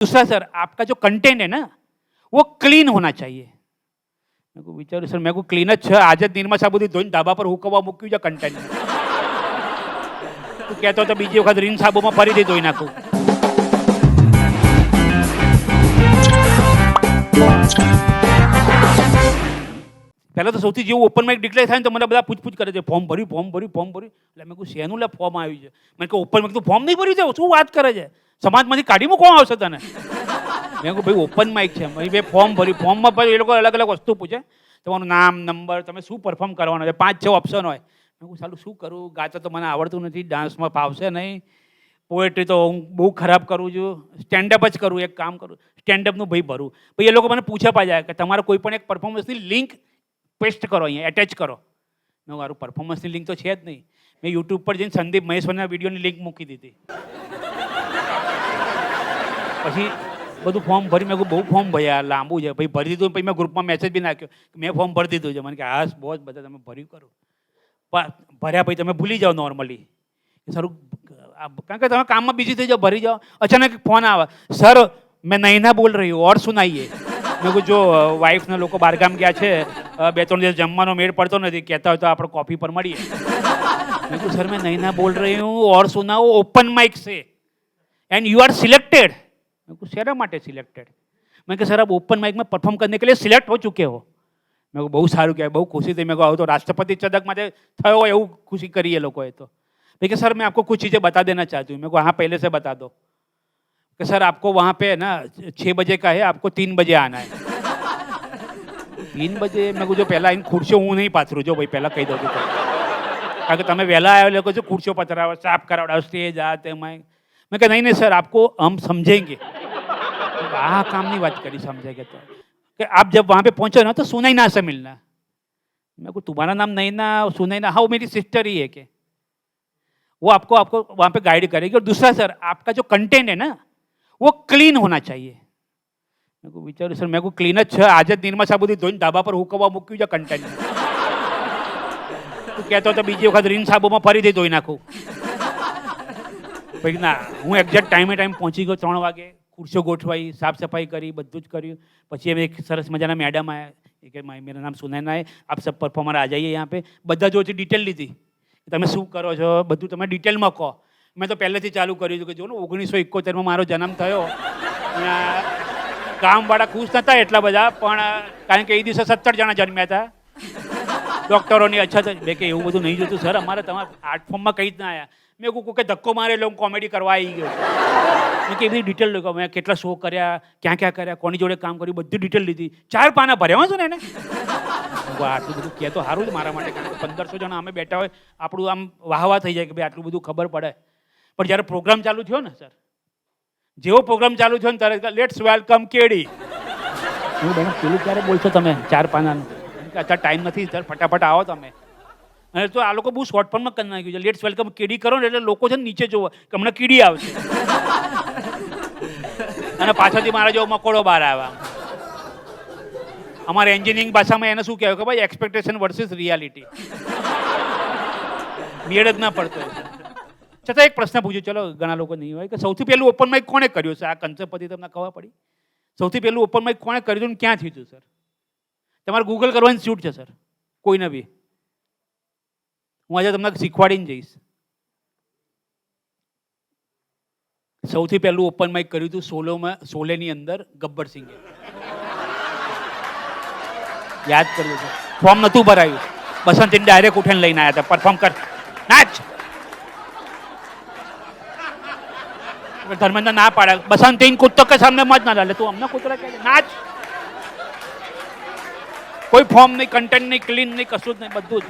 दूसरा सर, आपका जो कंटेंट है ना वो क्लीन होना चाहिए. મેં કહું વિચાર્યું સર, મેં કહું ક્લીન જ છે. આજે જ નિર્મા સાબુથી ધોઈને ધાબા પર હુકવવા મૂક્યું છે કન્ટેન્ટ. તું કહેતો તો બીજી વખત રીન સાબુમાં ફરીથી ધોઈ નાખું. પહેલાં તો સૌથી જેવું ઓપન માઇક ડિક્લેર થાય ને તો મને બધા પૂછપૂછ કરે છે, ફોર્મ ભર્યું. એટલે મેં કહું શેનું લે ફોર્મ આવ્યું છે? મેં કહું ઓપન માઇક તું ફોર્મ નહીં ભર્યું છે, શું વાત કરે છે? સમાજમાંથી કાઢી મૂકવા આવશે તને? મેં કહું ભાઈ ઓપન માઇક છે, ભાઈ ફોર્મ ભર્યું. ફોર્મમાં પછી એ લોકો અલગ અલગ વસ્તુ પૂછે, તમારું નામ, નંબર, તમે શું પરફોર્મ કરવાનું છે, 5-6 ઓપ્શન હોય. મેં કહું સાલું શું કરું, ગાતા તો મને આવડતું નથી, ડાન્સમાં ફાવશે નહીં, પોએટ્રી તો હું બહુ ખરાબ કરું છું, સ્ટેન્ડઅપ જ કરું. એક કામ કરું, સ્ટેન્ડઅપનું ભાઈ ભરું. પછી એ લોકો મને પૂછે પાછા કે તમારે કોઈ પણ એક પરફોર્મન્સની લિંક પેસ્ટ કરો, અહીંયા એટેચ કરો. મેં મારું પરફોર્મન્સની લિંક તો છે જ નહીં. મેં યુટ્યુબ પર જઈને સંદીપ મહેશ્વરના વિડીયોની લિંક મૂકી દીધી. પછી બધું ફોર્મ ભરી. મેં બહુ ફોર્મ ભર્યા, લાંબુ છે. પછી ભરી દીધું. પછી મેં ગ્રુપમાં મેસેજ બી નાખ્યો કે મેં ફોર્મ ભરી દીધું છે. મને કે હા બહુ જ બધા તમે ભર્યું કરો. ભર્યા પછી તમે ભૂલી જાઓ નોર્મલી. સારું, કારણ કે તમે કામમાં બીજી થઈ જાઓ, ભરી જાઓ. અચાનક ફોન આવે, સર મેં નૈના બોલ રહી હું, ઓર સુનાઈએ. મેં કહું જો વાઈફના લોકો બહારગામ ગયા છે, 2-3 દિવસ જમવાનો મેળ પડતો નથી, કહેતા હોય તો આપણે કોફી પર મળીએ. મેં કહું સર મેં નૈના બોલ રહી હું, ઓર સુનાઓ, ઓપન માઇક છે एंड यू आर सिलेक्टेड. मैं को शरा માટે સિલેક્ટેડ? मैं कि सर आप ओपन माइक में परफॉर्म करने के लिए सिलेक्ट हो चुके हो. मैं को બહુ સારું કહેવાય, બહુ ખુશી થઈ. મેં કહું તો રાષ્ટ્રપતિ પદક માટે થયો હોય એવું ખુશી કરી એ લોકોએ. તો भाई कि सर मैं आपको कुछ चीज़ें बता देना चाहती हूँ. मैं को हाँ पहले से बता दो कि सर आपको वहाँ पे ना 6 बजे का है, आपको 3 बजे आना है. 3 बजे મેં કહું જો પહેલાં આવીને ખુરશીઓ હું નહીં પાથરું, જો ભાઈ પહેલાં કહી દઉં છું. કારણ કે તમે વહેલા આવ્યો લોકો છો, ખુરશીઓ પથરાવો, સાફ કરાવડાવો, સ્ટેજ આ તેમાં. मैं कहा नहीं सर आपको हम समझेंगे. हाँ काम नहीं बात करी, समझेंगे तो कि आप जब वहाँ पे पहुँचो ना तो सुनैना से मिलना. मैं को तुम्हारा नाम नैना, सुनैना? हाँ वो मेरी सिस्टर ही है कि वो आपको वहाँ पे गाइड करेगी. और दूसरा सर, आपका जो कंटेंट है ना वो क्लीन होना चाहिए. મેં કહું વિચાર્યું સર, મેં કહું ક્લીન જ છે. આજે જ નિર્મા સાબુથી ધોઈને ધાબા પર હુકવવા મૂક્યું છે કન્ટેન્ટ. તું કહેતો તો બીજી વખત રીન સાબુમાં ફરીથી ધોઈ નાખું. પછી ના, હું એક્ઝેક્ટ ટાઈમ પહોંચી ગયો. 3 વાગે ખુરશીઓ ગોઠવાઈ, સાફ સફાઈ કરી, બધું જ કર્યું. પછી અમે એક સરસ મજાના મેડમ આવ્યા કે મેરા નામ સુનૈના है, आप सब परफॉर्मर आ जाइए यहाँ पे. બધા જોથી ડિટેલ લીધી, તમે શું કરો છો બધું તમે ડિટેલમાં કહો. મેં તો પહેલેથી ચાલુ કર્યું હતું કે જો ને 1971માં મારો જન્મ થયો. ગામવાળા ખુશ નહોતા એટલા બધા, પણ કારણ કે એ દિવસે 17 જણા જન્મ્યા હતા. ડૉક્ટરોની અછત. મેં કે એવું બધું નહીં જોતું સર, અમારે તમારા આર્ટ ફોર્મમાં કંઈ જ ના આવ્યા. મેં કહું કે ધક્કો મારે એટલે હું કોમેડી કરવા આવી ગયો. મેં કે એ બધી ડિટેલ લખો, મેં કેટલા શો કર્યા, ક્યાં કર્યા, કોની જોડે કામ કર્યું, બધી ડિટેલ લીધી. 4 પાના ભર્યા છો ને એને. આટલું બધું કહે તો સારું છે મારા માટે, કારણ કે 1500 જણા અમે બેઠા હોય, આપણું આમ વાહવા થઈ જાય કે ભાઈ આટલું બધું ખબર પડે. પણ જ્યારે પ્રોગ્રામ ચાલુ થયો ને સર, જેવો પ્રોગ્રામ ચાલુ થયો ને ત્યારે લેટ્સ વેલકમ કેડી. હું બેન પેલું ક્યારે બોલશો તમે 4 પાનાનું? અત્યારે ટાઈમ નથી સર, ફટાફટ આવો તમે. અને તો આ લોકો બહુ શોર્ટ ફોર્મમાં કરી નાખ્યું છે. લેટ્સ વેલકમ કેડી કરો ને એટલે લોકો છે ને નીચે જોવો કે હમણાં કીડી આવશે. અને પાછળથી મારા જેવો મકોડો બહાર આવ્યા. અમારે એન્જિનિયરિંગ ભાષામાં એને શું કહેવાય કે ભાઈ એક્સપેક્ટેશન વર્સિસ રિયાલિટી. મેળ જ ના પડતો. છતાં એક પ્રશ્ન પૂછ્યો, ચલો ઘણા લોકો નહીં હોય, કે સૌથી પહેલું ઓપન માઇક કોણે કર્યું છે? આ કન્સેપ્ટ પરથી તમને ખબર પડી? સૌથી પહેલું ઓપન માઇક કોણે કર્યું હતું, ક્યાં થયું હતું સર? તમારે ગૂગલ કરવાની છૂટ છે સર, કોઈને બી. હું આજે તમને શીખવાડીને જઈશ. સૌથી પહેલું ઓપન માઇક કર્યું હતું સોલેની અંદર ગબ્બર સિંઘે. યાદ કર્યું છે. ફોર્મ નહોતું ભરાયું, બસંતીને ડાયરેક્ટ ઉઠીને લઈને આવ્યા હતા, પરફોર્મ કર, નાચ. ધર્મેન્દ્ર ના પાડે, બસંતીન કૂદતો કે સામને મત ના ડાલે, તું અમને કૂતરા કહે, નાચ. કોઈ ફોર્મ નહીં, કન્ટેન્ટ નહીં, ક્લીન નહીં, કશું જ નહીં, બધું જ.